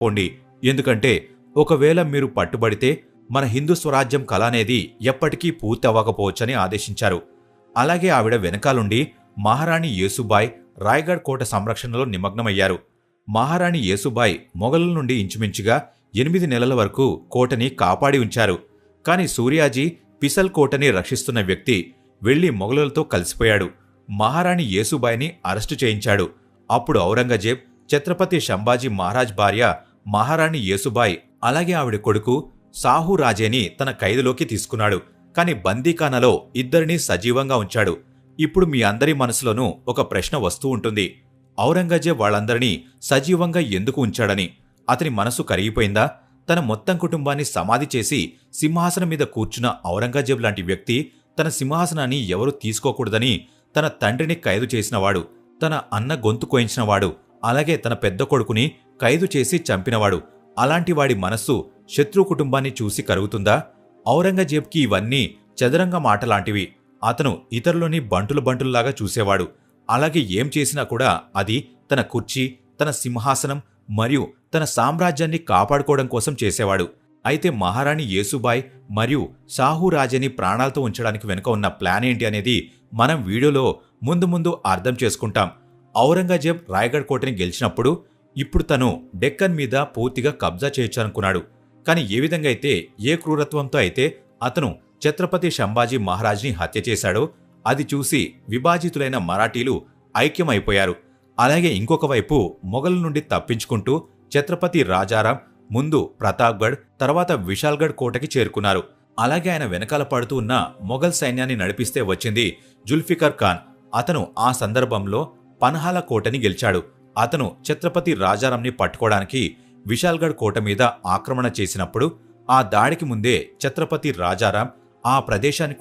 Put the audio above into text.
పోండి. ఎందుకంటే ఒకవేళ మీరు పట్టుబడితే మన హిందూ స్వరాజ్యం కళ అనేది ఎప్పటికీ పూర్తి అవ్వకపోవచ్చని ఆదేశించారు. అలాగే ఆవిడ వెనకాలుండి మహారాణి యేసుబాయ్ రాయ్గఢ్ కోట సంరక్షణలో నిమగ్నమయ్యారు. మహారాణి యేసుబాయ్ మొఘలుల నుండి ఇంచుమించుగా 8 నెలల వరకు కోటని కాపాడి ఉంచారు. కాని సూర్యాజీ పిసల్ కోటని రక్షిస్తున్న వ్యక్తి వెళ్లి మొఘలులతో కలిసిపోయాడు. మహారాణి యేసుబాయ్ని అరెస్టు చేయించాడు. అప్పుడు ఔరంగజేబ్ ఛత్రపతి సంభాజీ మహారాజ్ భార్య మహారాణి యేసుబాయ్ అలాగే ఆవిడ కొడుకు సాహు రాజేని తన ఖైదులోకి తీసుకున్నాడు. కాని బందీఖానాలో ఇద్దరినీ సజీవంగా ఉంచాడు. ఇప్పుడు మీ అందరి మనసులోనూ ఒక ప్రశ్న వస్తూ ఉంటుంది. ఔరంగజేబ్ వాళ్ళందరినీ సజీవంగా ఎందుకు ఉంచాడని. అతని మనసు కరిగిపోయిందా? తన మొత్తం కుటుంబాన్ని సమాధి చేసి సింహాసనం మీద కూర్చున్న ఔరంగజేబ్ లాంటి వ్యక్తి తన సింహాసనాన్ని ఎవరూ తీసుకోకూడదని తన తండ్రిని ఖైదు చేసినవాడు, తన అన్న గొంతు కోయించినవాడు, అలాగే తన పెద్ద కొడుకుని ఖైదు చేసి చంపినవాడు. అలాంటి వాడి మనస్సు శత్రు కుటుంబాన్ని చూసి కరుగుతుందా? ఔరంగజేబ్కి ఇవన్నీ చదరంగ మాటలాంటివి. అతను ఇతరులని బంటులులాగా చూసేవాడు. అలాగే ఏం చేసినా కూడా అది తన కుర్చీ, తన సింహాసనం మరియు తన సామ్రాజ్యాన్ని కాపాడుకోవడం కోసం చేసేవాడు. అయితే మహారాణి యేసుబాయ్ మరియు సాహు రాజేని ప్రాణాలతో ఉంచడానికి వెనుక ఉన్న ప్లాన్ ఏంటి అనేది మనం వీడియోలో ముందు అర్థం చేసుకుంటాం. ఔరంగజేబ్ రాయ్గఢ్ కోటని గెలిచినప్పుడు ఇప్పుడు తను డెక్కన్ మీద పూర్తిగా కబ్జా చేయొచ్చనుకున్నాడు. కాని ఏ విధంగా అయితే, ఏ క్రూరత్వంతో అయితే అతను ఛత్రపతి సంభాజీ మహారాజ్ని హత్య చేశాడో అది చూసి విభాజితులైన మరాఠీలు ఐక్యమైపోయారు. అలాగే ఇంకొక వైపు మొఘల్ నుండి తప్పించుకుంటూ ఛత్రపతి రాజారాం ముందు ప్రతాప్గఢ్, తర్వాత విశాల్గఢ్ కోటకి చేరుకున్నారు. అలాగే ఆయన వెనకాల పడుతూ ఉన్న మొఘల్ సైన్యాన్ని నడిపిస్తే వచ్చింది జుల్ఫికర్ ఖాన్. అతను ఆ సందర్భంలో పన్హాల కోటని గెలిచాడు. అతను ఛత్రపతి రాజారాంని పట్టుకోవడానికి విశాల్గఢ్ కోట మీద ఆక్రమణ చేసినప్పుడు ఆ దాడికి ముందే ఛత్రపతి రాజారాం ఆ ప్రదేశాన్ని కూడా